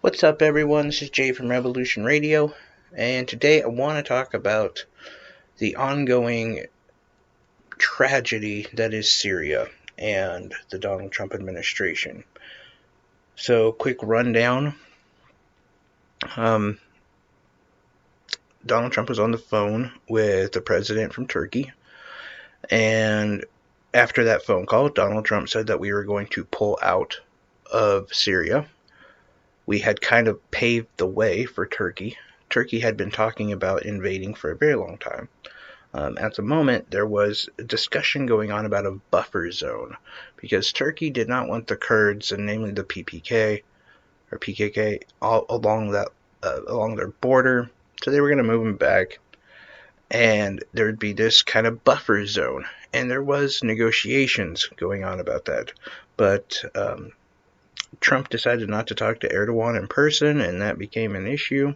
What's up, everyone? This is Jay from Revolution Radio, and today I want to talk about the ongoing tragedy that is Syria and the Donald Trump administration. So, quick rundown. Donald Trump was on the phone with the president from Turkey, and after that phone call, Donald Trump said that we were going to pull out of Syria. We had kind of paved the way for Turkey. Turkey had been talking about invading for a very long time. At the moment, there was a discussion going on about a buffer zone because Turkey did not want the Kurds, and namely the PKK, all along their border. So they were going to move them back, and there would be this kind of buffer zone. And there was negotiations going on about that, but Trump decided not to talk to Erdogan in person, and that became an issue.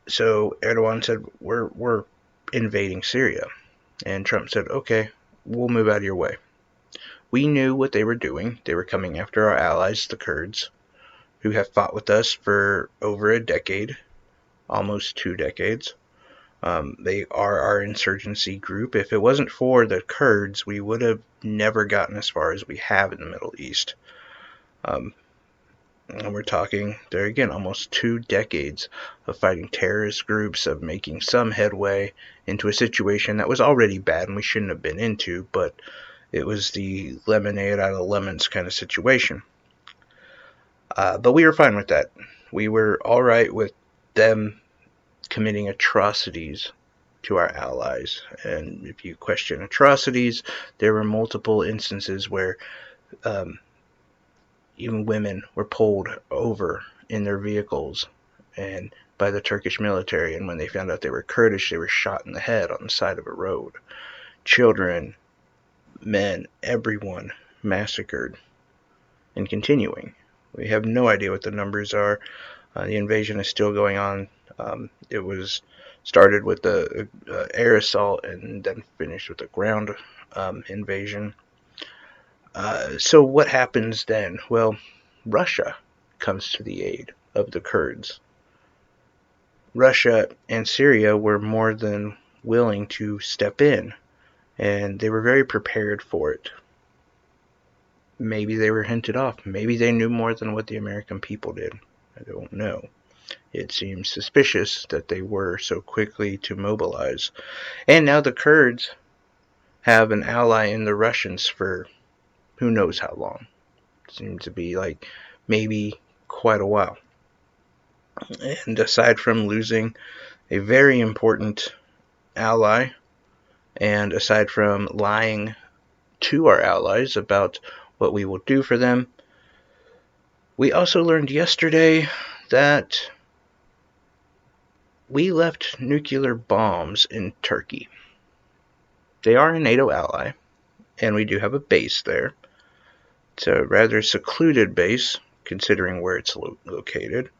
So Erdogan said, we're invading Syria. And Trump said, okay, we'll move out of your way. We knew what they were doing. They were coming after our allies, the Kurds, who have fought with us for over a decade, almost 2 decades. They are our insurgency group. If it wasn't for the Kurds, we would have never gotten as far as we have in the Middle East. And we're talking, there again, almost 2 decades of fighting terrorist groups, of making some headway into a situation that was already bad and we shouldn't have been into, but it was the lemonade out of lemons kind of situation. But we were fine with that. We were alright with them committing atrocities to our allies. And if you question atrocities, there were multiple instances where even women were pulled over in their vehicles and by the Turkish military, and when they found out they were Kurdish, they were shot in the head on the side of a road. Children, men, everyone massacred and continuing. We have no idea what the numbers are. The invasion is still going on. It was started with the air assault and then finished with the ground invasion. So what happens then? Well, Russia comes to the aid of the Kurds. Russia and Syria were more than willing to step in, and they were very prepared for it. Maybe they were hinted off. Maybe they knew more than what the American people did. I don't know. It seems suspicious that they were so quickly to mobilize. And now the Kurds have an ally in the Russians for who knows how long. Seems to be like maybe quite a while. And aside from losing a very important ally, and aside from lying to our allies about what we will do for them, we also learned yesterday that we left nuclear bombs in Turkey. They are a NATO ally, and we do have a base there. It's a rather secluded base, considering where it's located,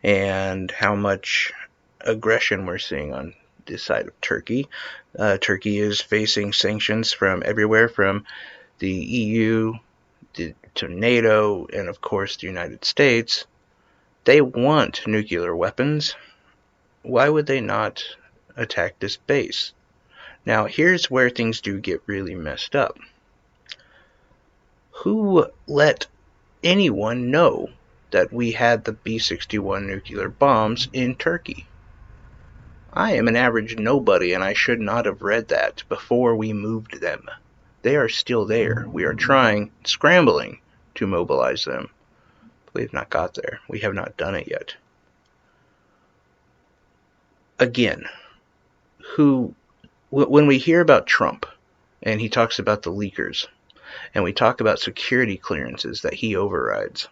and how much aggression we're seeing on this side of Turkey. Turkey is facing sanctions from everywhere, from the EU to NATO, and of course the United States. They want nuclear weapons. Why would they not attack this base? Now, here's where things do get really messed up. Who let anyone know that we had the B-61 nuclear bombs in Turkey? I am an average nobody, and I should not have read that before we moved them. They are still there. We are scrambling to mobilize them. We have not got there. We have not done it yet. Again, when we hear about Trump, and he talks about the leakers, and we talk about security clearances that he overrides,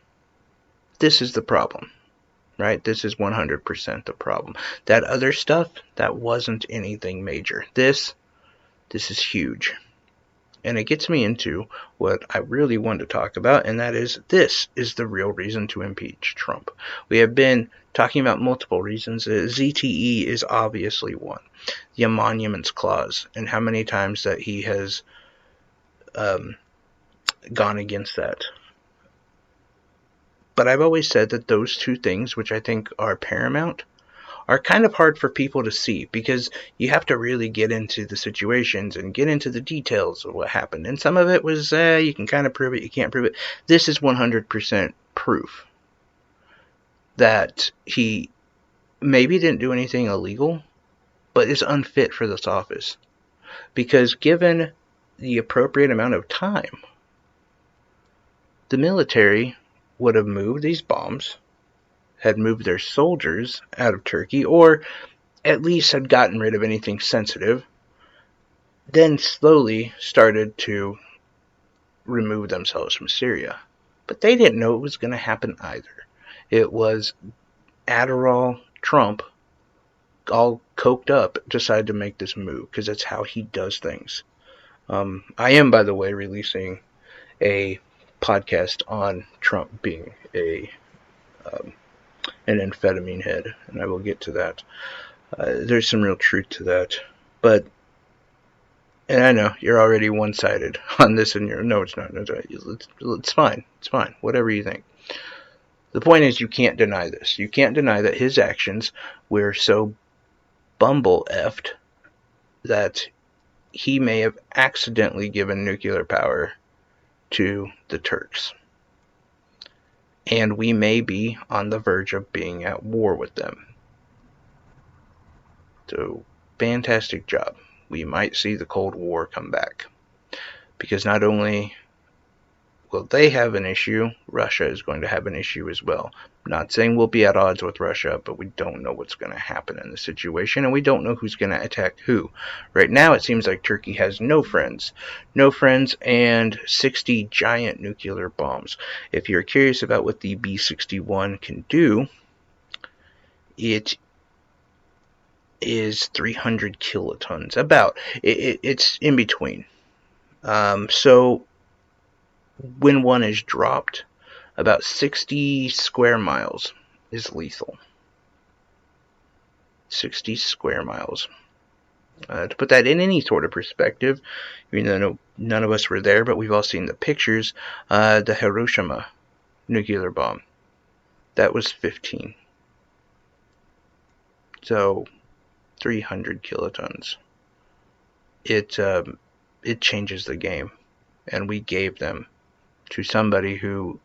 this is the problem, right? This is 100% the problem. That other stuff, that wasn't anything major. This is huge. And it gets me into what I really want to talk about, and that is, this is the real reason to impeach Trump. We have been talking about multiple reasons. ZTE is obviously one. The emoluments clause, and how many times that he has gone against that. But I've always said that those two things, which I think are paramount, are kind of hard for people to see because you have to really get into the situations and get into the details of what happened. And some of it was, you can kind of prove it, you can't prove it. This is 100% proof that he maybe didn't do anything illegal, but is unfit for this office. Because given the appropriate amount of time, the military would have moved these bombs, had moved their soldiers out of Turkey, or at least had gotten rid of anything sensitive, then slowly started to remove themselves from Syria. But they didn't know it was going to happen either. It was Adderall Trump, all coked up, decided to make this move because that's how he does things. I am, by the way, releasing a podcast on Trump being an amphetamine head, and I will get to that. There's some real truth to that, but, and I know you're already one-sided on this, and you're, no, it's not. It's fine. It's fine. Whatever you think. The point is, you can't deny this. You can't deny that his actions were so bumble-effed that he may have accidentally given nuclear power to the Turks. And we may be on the verge of being at war with them. So, fantastic job. We might see the Cold War come back. Because not only will they have an issue, Russia is going to have an issue as well. I'm not saying we'll be at odds with Russia, but we don't know what's going to happen in the situation, and we don't know who's going to attack who. Right now, it seems like Turkey has no friends. No friends and 60 giant nuclear bombs. If you're curious about what the B-61 can do, it is 300 kilotons. About. It's in between. So when one is dropped, about 60 square miles is lethal. 60 square miles. To put that in any sort of perspective, even though none of us were there, but we've all seen the pictures, the Hiroshima nuclear bomb, that was 15. So 300 kilotons. It changes the game, and we gave them to somebody who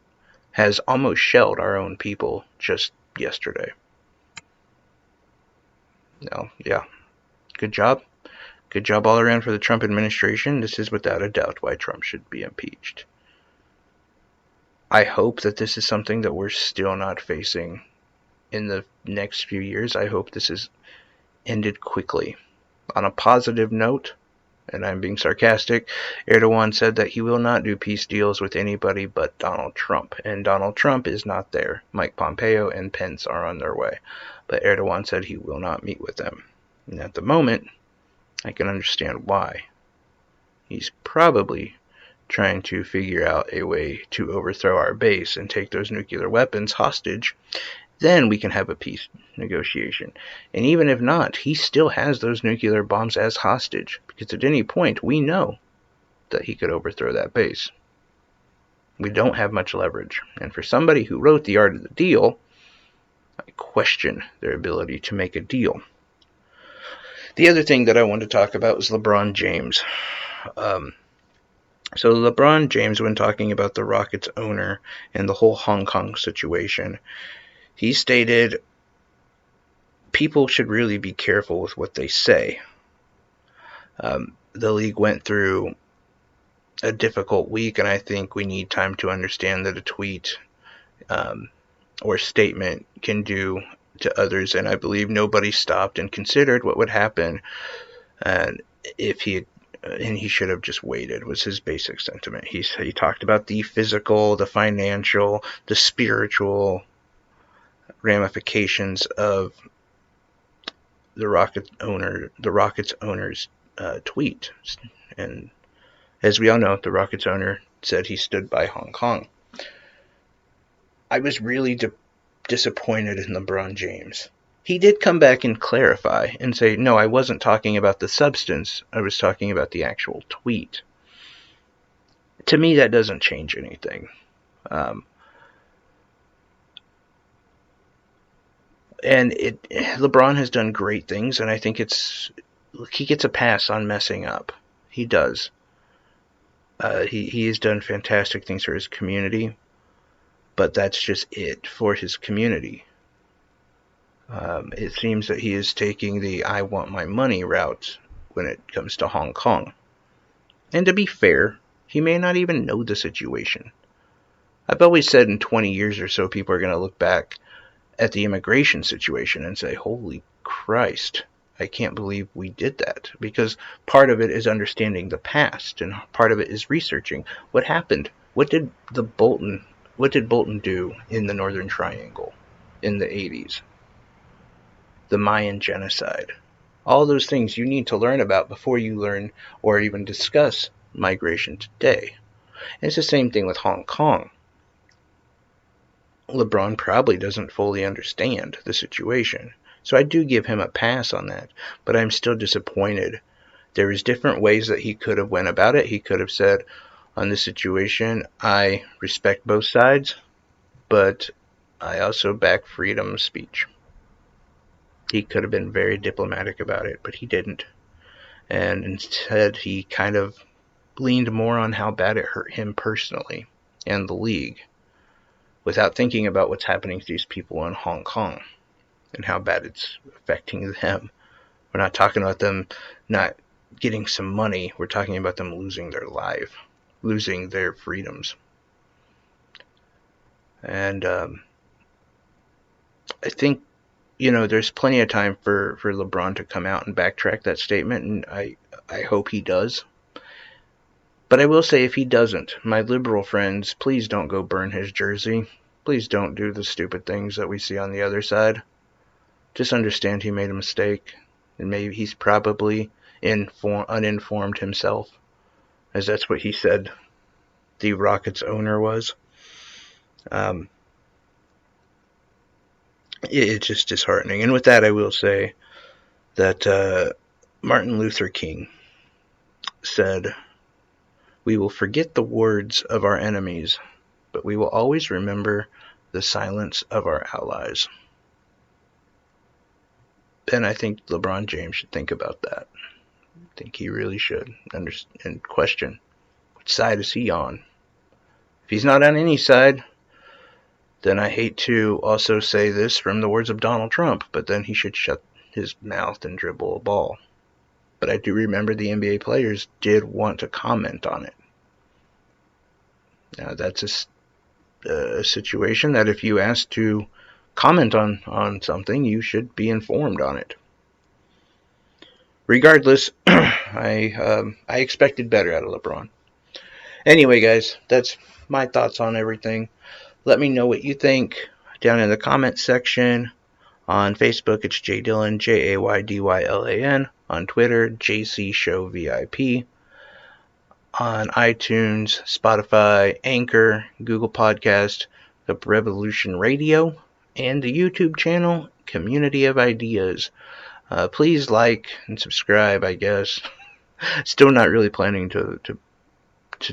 has almost shelled our own people just yesterday. No, yeah, good job. Good job all around for the Trump administration. This is without a doubt why Trump should be impeached. I hope that this is something that we're still not facing in the next few years. I hope this is ended quickly. On a positive note, and I'm being sarcastic, Erdogan said that he will not do peace deals with anybody but Donald Trump. And Donald Trump is not there. Mike Pompeo and Pence are on their way. But Erdogan said he will not meet with them. And at the moment, I can understand why. He's probably trying to figure out a way to overthrow our base and take those nuclear weapons hostage. Then we can have a peace negotiation. And even if not, he still has those nuclear bombs as hostage, because at any point we know that he could overthrow that base. We don't have much leverage. And for somebody who wrote The Art of the Deal, I question their ability to make a deal. The other thing that I wanted to talk about was LeBron James. So LeBron James, when talking about the Rockets owner and the whole Hong Kong situation, he stated people should really be careful with what they say. The league went through a difficult week, and I think we need time to understand that a tweet or statement can do to others, and I believe nobody stopped and considered what would happen if he had, and he should have just waited, was his basic sentiment. He talked about the physical, the financial, the spiritual ramifications of the Rockets owner's tweet. And as we all know, the Rockets owner said he stood by Hong Kong. I was really disappointed in LeBron James. He did come back and clarify and say, no, I wasn't talking about the substance. I was talking about the actual tweet. To me, that doesn't change anything. And LeBron has done great things, and I think he gets a pass on messing up. He does. He has done fantastic things for his community, but that's just it for his community. It seems that he is taking the I want my money route when it comes to Hong Kong. And to be fair, he may not even know the situation. I've always said in 20 years or so, people are going to look back at the immigration situation and say, holy Christ, I can't believe we did that. Because part of it is understanding the past, and part of it is researching what happened. What did Bolton do in the Northern Triangle in the 80s? The Mayan genocide. All those things you need to learn about before you learn or even discuss migration today. And it's the same thing with Hong Kong. LeBron probably doesn't fully understand the situation. So I do give him a pass on that, but I'm still disappointed. There is different ways that he could have went about it. He could have said, on this situation, I respect both sides, but I also back freedom of speech. He could have been very diplomatic about it, but he didn't. And instead, he kind of leaned more on how bad it hurt him personally and the league, without thinking about what's happening to these people in Hong Kong and how bad it's affecting them. We're not talking about them not getting some money. We're talking about them losing their life, losing their freedoms. And I think, there's plenty of time for LeBron to come out and backtrack that statement, and I hope he does. But I will say, if he doesn't, my liberal friends, please don't go burn his jersey. Please don't do the stupid things that we see on the other side. Just understand he made a mistake, and maybe he's probably uninformed himself, as that's what he said the Rockets owner was. It's just disheartening. And with that, I will say that Martin Luther King said, "We will forget the words of our enemies, but we will always remember the silence of our allies." And I think LeBron James should think about that. I think he really should and question, which side is he on? If he's not on any side, then I hate to also say this from the words of Donald Trump, but then he should shut his mouth and dribble a ball. But I do remember the NBA players did want to comment on it. Now, that's a situation that if you ask to comment on something, you should be informed on it. Regardless, I expected better out of LeBron. Anyway, guys, that's my thoughts on everything. Let me know what you think down in the comments section. On Facebook, it's JDylan, JAYDYLAN. On Twitter, JCShowVIP. On iTunes, Spotify, Anchor, Google Podcast, The Revolution Radio, and the YouTube channel, Community of Ideas. Please like and subscribe, I guess. Still not really planning to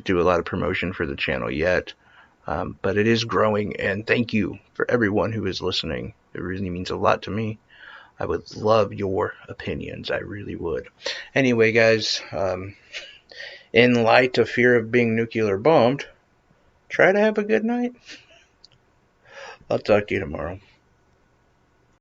do a lot of promotion for the channel yet. But it is growing, and thank you for everyone who is listening. It really means a lot to me. I would love your opinions. I really would. Anyway, guys, in light of fear of being nuclear bombed, try to have a good night. I'll talk to you tomorrow.